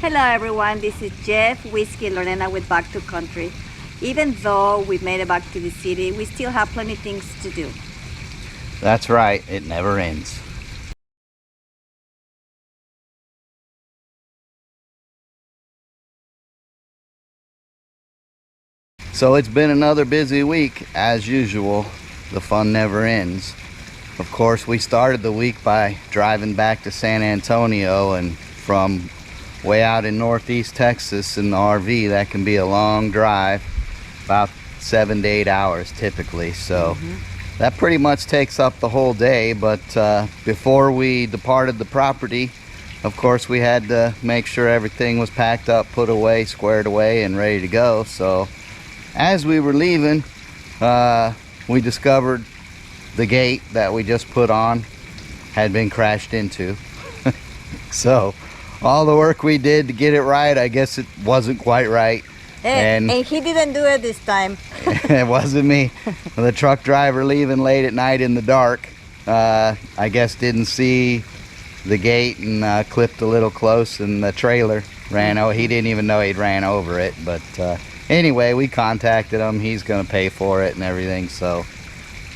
Hello everyone, this is Jeff, Whiskey, Lorena with Back to Country. Even though we've made it back to the city, we still have plenty of things to do. That's right, it never ends. So it's been another busy week. As usual, the fun never ends. Of course, we started the week by driving back to San Antonio, and from way out in northeast Texas in the RV, that can be a long drive, about 7 to 8 hours typically. So that pretty much takes up the whole day. But before we departed the property, of course, we had to make sure everything was packed up, put away, squared away, and ready to go. So as we were leaving, we discovered the gate that we just put on had been crashed into. So all the work we did to get it right, I guess it wasn't quite right. And he didn't do it this time. It wasn't me. The truck driver leaving late at night in the dark, I guess didn't see the gate and clipped a little close, and the trailer ran over. He didn't even know he'd ran over it. But anyway, we contacted him. He's gonna pay for it and everything. So,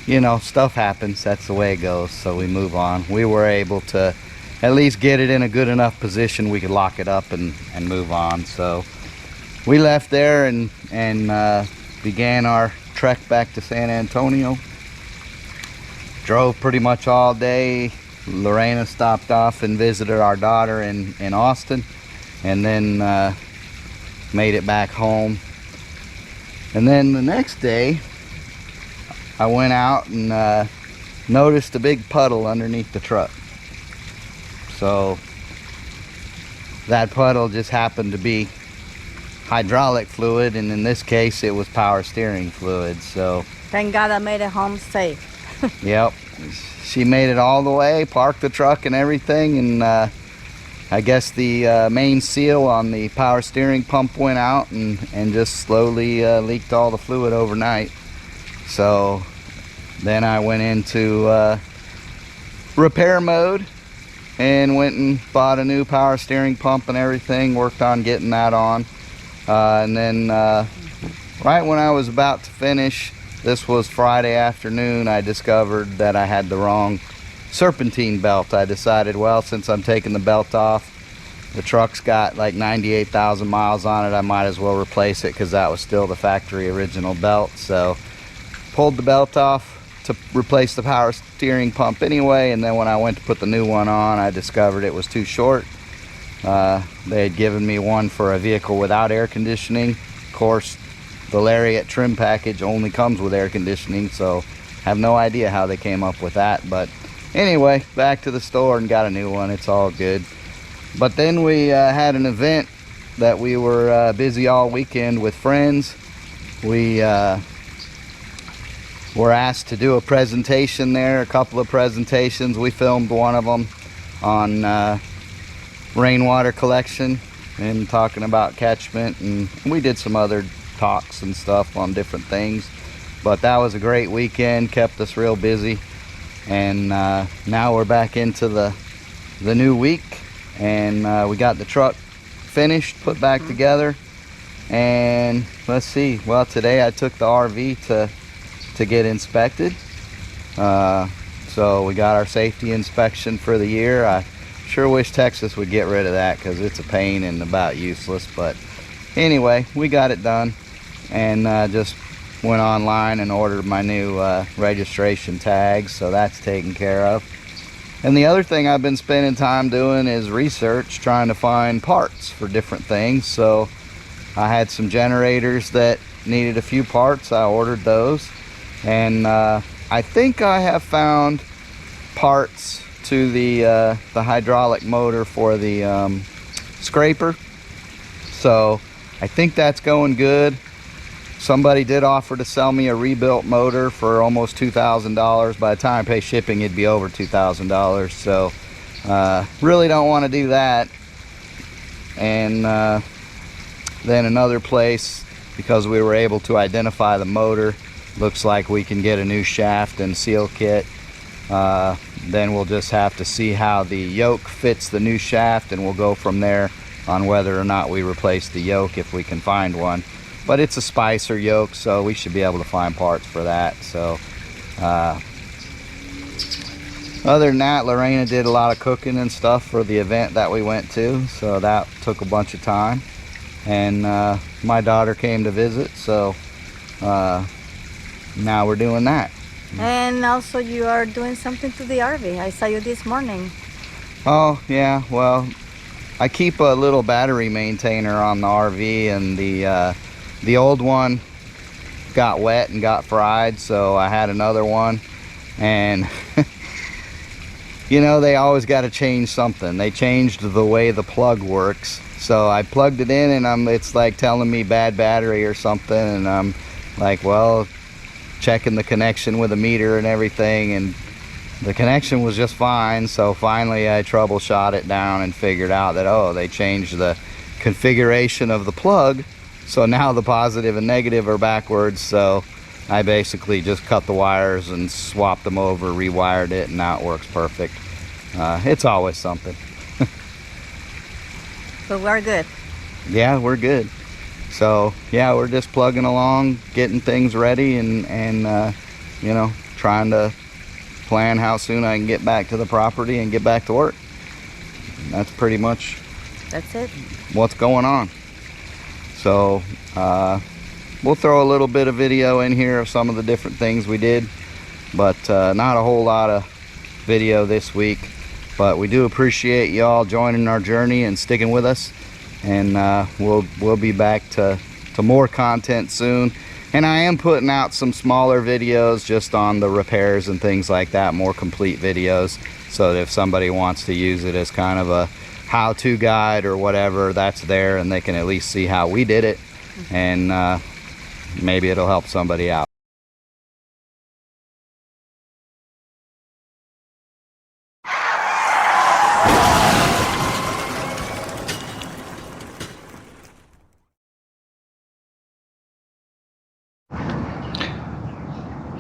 you know, stuff happens. That's the way it goes. So we move on. We were able to at least get it in a good enough position we could lock it up and move on. So we left there and began our trek back to San Antonio. Drove pretty much all day. Lorena stopped off and visited our daughter in Austin, and then made it back home. And then the next day I went out and noticed a big puddle underneath the truck. So that puddle just happened to be hydraulic fluid, and in this case it was power steering fluid. So Thank God I made it home safe. yep, she made it all the way, parked the truck and everything, and I guess the main seal on the power steering pump went out and just slowly leaked all the fluid overnight. So then I went into repair mode and went and bought a new power steering pump and everything, worked on getting that on. And then right when I was about to finish, this was Friday afternoon, I discovered that I had the wrong serpentine belt. I decided, well, since I'm taking the belt off, the truck's got like 98,000 miles on it, I might as well replace it, because that was still the factory original belt. So pulled the belt off to replace the power steering pump anyway, and then when I went to put the new one on, I discovered it was too short. They had given me one for a vehicle without air conditioning. Of course, the Lariat trim package only comes with air conditioning, so have no idea how they came up with that. But anyway, back to the store and got a new one. It's all good. But then we had an event that we were busy all weekend with friends. We were asked to do a presentation there, a couple of presentations. We filmed one of them on rainwater collection and talking about catchment, and we did some other talks and stuff on different things. But that was a great weekend, kept us real busy. And now we're back into the new week, and we got the truck finished, put back together. And let's see, well, today I took the RV to get inspected. So we got our safety inspection for the year. I sure wish Texas would get rid of that, because it's a pain and about useless. But anyway, we got it done, and just went online and ordered my new registration tags, so that's taken care of. And the other thing I've been spending time doing is research, trying to find parts for different things. So I had some generators that needed a few parts. I ordered those, and I think I have found parts to the hydraulic motor for the scraper. So I think that's going good. Somebody did offer to sell me a rebuilt motor for almost $2,000. By the time I pay shipping, it'd be over $2,000. So really don't want to do that. And then another place, because we were able to identify the motor, looks like we can get a new shaft and seal kit. Then we'll just have to see how the yoke fits the new shaft, and we'll go from there on whether or not we replace the yoke if we can find one. But it's a Spicer yoke, so we should be able to find parts for that. So other than that, Lorena did a lot of cooking and stuff for the event that we went to, so that took a bunch of time. And my daughter came to visit, so now we're doing that. And also you are doing something to the RV. I saw you this morning. Oh yeah, well, I keep a little battery maintainer on the RV, and the old one got wet and got fried, so I had another one. And you know, they always got to change something. They changed the way the plug works, so I plugged it in, and it's like telling me bad battery or something, and I'm like, well, checking the connection with a meter and everything, and the connection was just fine. So finally I troubleshot it down and figured out that, oh, they changed the configuration of the plug, so now the positive and negative are backwards. So I basically just cut the wires and swapped them over, rewired it, and now it works perfect. It's always something. So we're good. Yeah, we're good. So yeah, we're just plugging along, getting things ready, and you know, trying to plan how soon I can get back to the property and get back to work. And that's pretty much it. What's going on. So we'll throw a little bit of video in here of some of the different things we did, but not a whole lot of video this week. But we do appreciate y'all joining our journey and sticking with us, and we'll be back to more content soon. And I am putting out some smaller videos just on the repairs and things like that, more complete videos, so that if somebody wants to use it as kind of a how-to guide or whatever, that's there, and they can at least see how we did it, and maybe it'll help somebody out.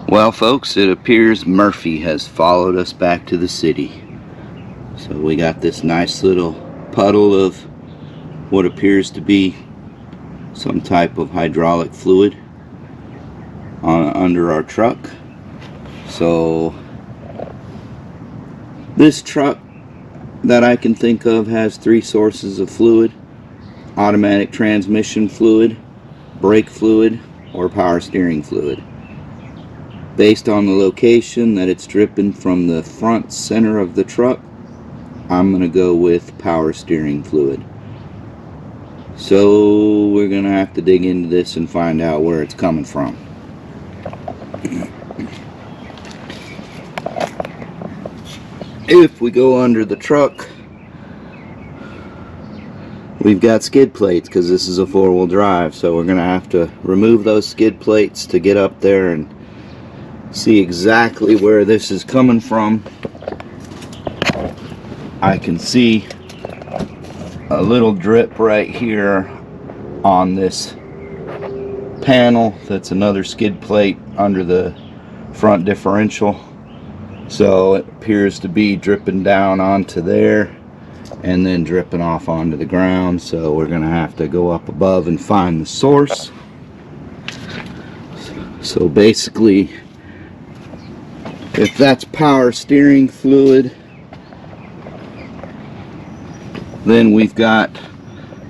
Well, folks, it appears Murphy has followed us back to the city. So we got this nice little puddle of what appears to be some type of hydraulic fluid under our truck. So this truck that I can think of has 3 sources of fluid: automatic transmission fluid, brake fluid, or power steering fluid. Based on the location that it's dripping from the front center of the truck, I'm going to go with power steering fluid. So we're going to have to dig into this and find out where it's coming from. If we go under the truck, we've got skid plates because this is a 4-wheel drive, so we're going to have to remove those skid plates to get up there and see exactly where this is coming from. I can see a little drip right here on this panel. That's another skid plate under the front differential. So it appears to be dripping down onto there and then dripping off onto the ground. So we're gonna have to go up above and find the source. So basically, if that's power steering fluid, then we've got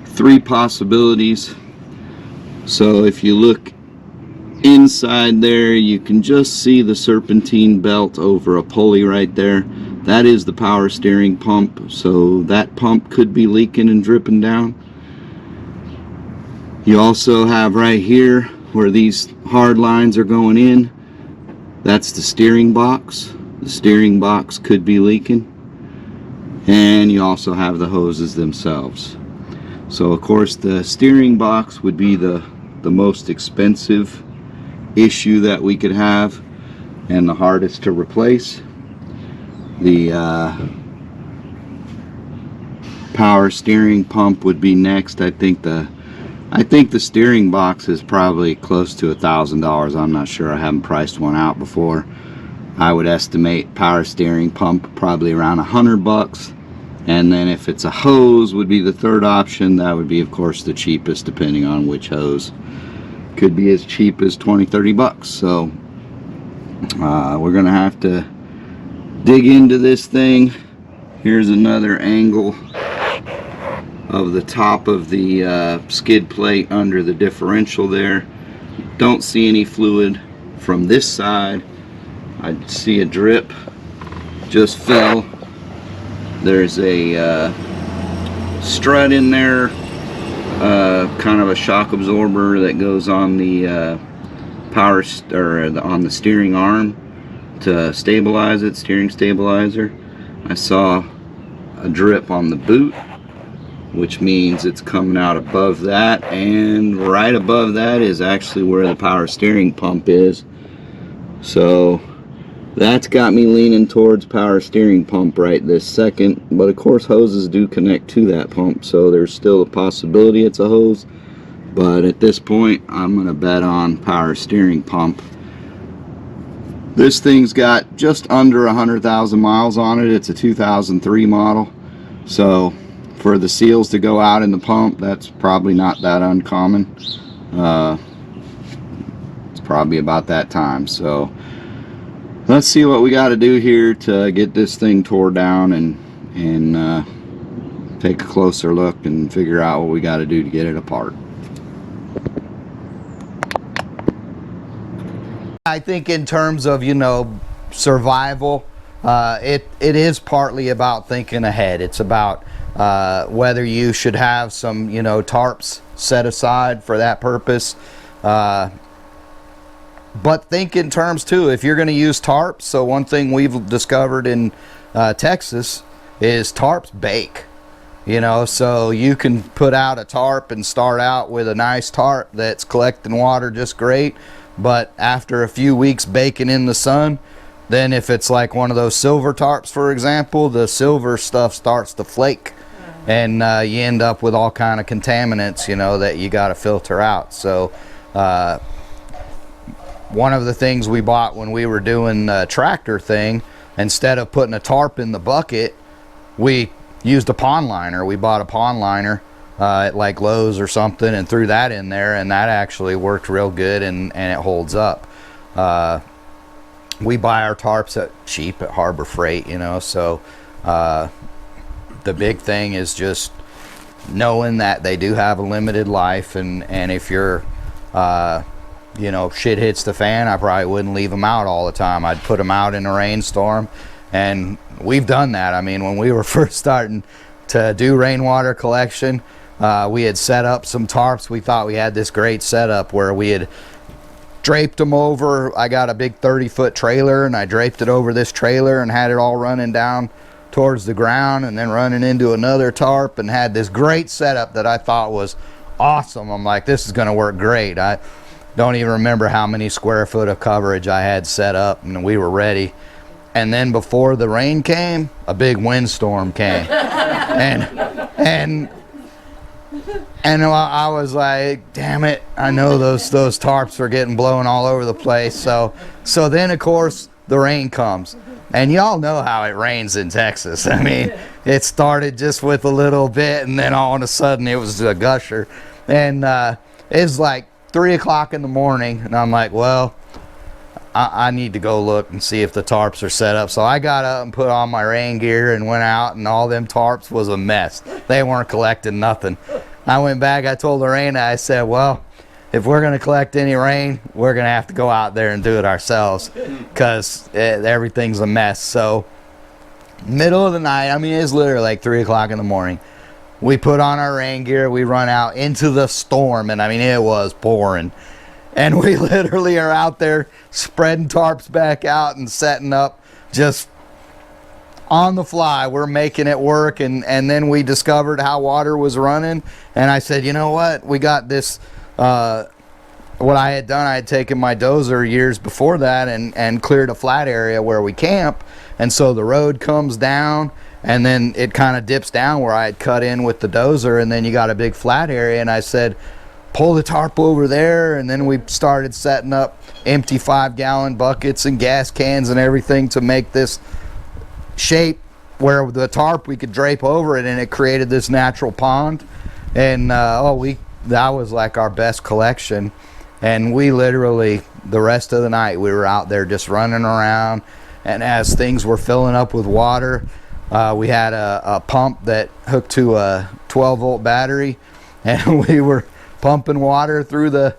3 possibilities. So if you look inside there, you can just see the serpentine belt over a pulley right there. That is the power steering pump, so that pump could be leaking and dripping down. You also have right here where these hard lines are going in, that's the steering box. The steering box could be leaking. And you also have the hoses themselves. So of course the steering box would be the most expensive issue that we could have and the hardest to replace. The power steering pump would be next. I think the steering box is probably close to $1,000. I'm not sure, I haven't priced one out before. I would estimate power steering pump probably around $100, And then if it's a hose would be the third option. That would be, of course, the cheapest, depending on which hose. Could be as cheap as 20-30 bucks. So we're gonna have to dig into this thing. Here's another angle of the top of the skid plate under the differential there. Don't see any fluid from this side. I see a drip just fell. There's a strut in there, kind of a shock absorber that goes on the on the steering arm to stabilize it, steering stabilizer. I saw a drip on the boot, which means it's coming out above that, and right above that is actually where the power steering pump is. So that's got me leaning towards power steering pump right this second, but of course hoses do connect to that pump, so there's still a possibility it's a hose, but at this point I'm gonna bet on power steering pump. This thing's got just under 100,000 miles on it. It's a 2003 model, so for the seals to go out in the pump, that's probably not that uncommon. It's probably about that time. So let's see what we got to do here to get this thing tore down and take a closer look and figure out what we got to do to get it apart. I think in terms of, you know, survival, it is partly about thinking ahead. It's about whether you should have some, you know, tarps set aside for that purpose. But think in terms too, if you're going to use tarps. So one thing we've discovered in Texas is tarps bake. You know, so you can put out a tarp and start out with a nice tarp that's collecting water just great. But after a few weeks baking in the sun, then if it's like one of those silver tarps, for example, the silver stuff starts to flake, and you end up with all kind of contaminants, you know, that you got to filter out. So one of the things we bought when we were doing the tractor thing, instead of putting a tarp in the bucket, we used a pond liner. We bought a pond liner at like Lowe's or something and threw that in there, and that actually worked real good, and it holds up. We buy our tarps cheap at Harbor Freight, you know, so the big thing is just knowing that they do have a limited life, and if you're you know, shit hits the fan, I probably wouldn't leave them out all the time. I'd put them out in a rainstorm, and we've done that. I mean, when we were first starting to do rainwater collection, we had set up some tarps. We thought we had this great setup where we had draped them over. I got a big 30-foot trailer, and I draped it over this trailer and had it all running down towards the ground and then running into another tarp, and had this great setup that I thought was awesome. I'm like, this is going to work great. I don't even remember how many square foot of coverage I had set up, and we were ready. And then before the rain came, a big windstorm came. and I was like, damn it, I know those tarps are getting blown all over the place. So then of course the rain comes, and y'all know how it rains in Texas. I mean, it started just with a little bit, and then all of a sudden it was a gusher. And it's like 3 o'clock in the morning, and I'm like, well, I need to go look and see if the tarps are set up. So I got up and put on my rain gear and went out, and all them tarps was a mess. They weren't collecting nothing. I went back, I told Lorena, I said, well, if we're going to collect any rain, we're going to have to go out there and do it ourselves, because everything's a mess. So middle of the night, I mean, it's literally like 3 o'clock in the morning. We put on our rain gear, we run out into the storm, and I mean, it was pouring. And we literally are out there spreading tarps back out and setting up just on the fly. We're making it work, and then we discovered how water was running, and I said, you know what, we got this. What I had done, I had taken my dozer years before that and cleared a flat area where we camp, and so the road comes down, and then it kind of dips down where I had cut in with the dozer, and then you got a big flat area. And I said, pull the tarp over there. And then we started setting up empty 5-gallon buckets and gas cans and everything to make this shape where the tarp, we could drape over it and it created this natural pond. And that was like our best collection. And we literally, the rest of the night, we were out there just running around. And as things were filling up with water, we had a pump that hooked to a 12-volt battery, and we were pumping water through the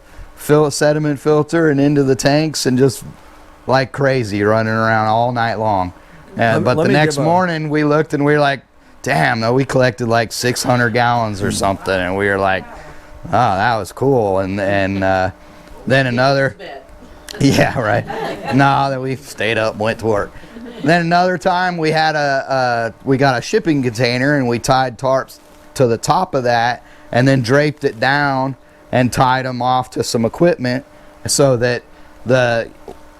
sediment filter and into the tanks, and just like crazy running around all night long. But the next morning we looked and we were like, damn, though, we collected like 600 gallons or something, and we were like, oh, that was cool. And then another, yeah, right. No, then we stayed up and went to work. Then another time we had we got a shipping container, and we tied tarps to the top of that and then draped it down and tied them off to some equipment so that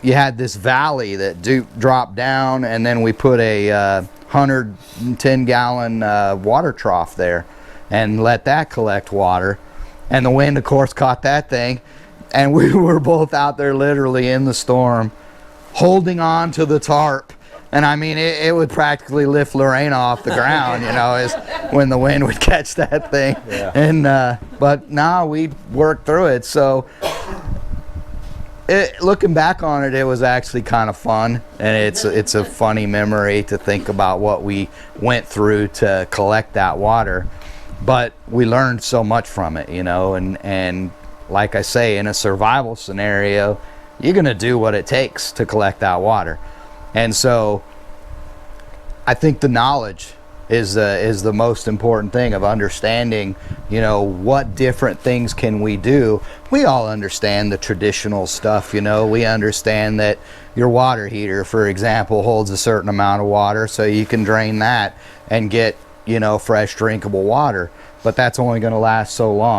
you had this valley that dropped down, and then we put a 110 gallon water trough there and let that collect water. And the wind, of course, caught that thing, and we were both out there literally in the storm holding on to the tarp. And I mean, it would practically lift Lorena off the ground, you know, is when the wind would catch that thing. Yeah. And but now we worked through it. So looking back on it, it was actually kind of fun, and it's a funny memory to think about what we went through to collect that water. But we learned so much from it, you know, and like I say, in a survival scenario, you're gonna do what it takes to collect that water. And so I think the knowledge is the most important thing of understanding, you know, what different things can we do. We all understand the traditional stuff, you know. We understand that your water heater, for example, holds a certain amount of water, so you can drain that and get, you know, fresh drinkable water. But that's only going to last so long.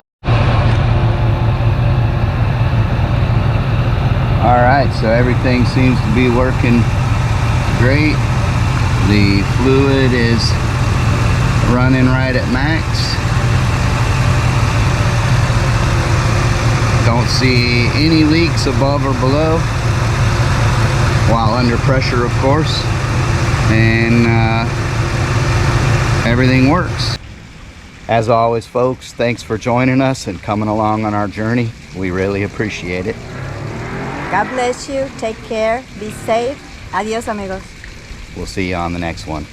All right, so everything seems to be working great. The fluid is running right at max. Don't see any leaks above or below, while under pressure, of course. And everything works. As always, folks, thanks for joining us and coming along on our journey. We really appreciate it. God bless you. Take care. Be safe. Adios, amigos. We'll see you on the next one.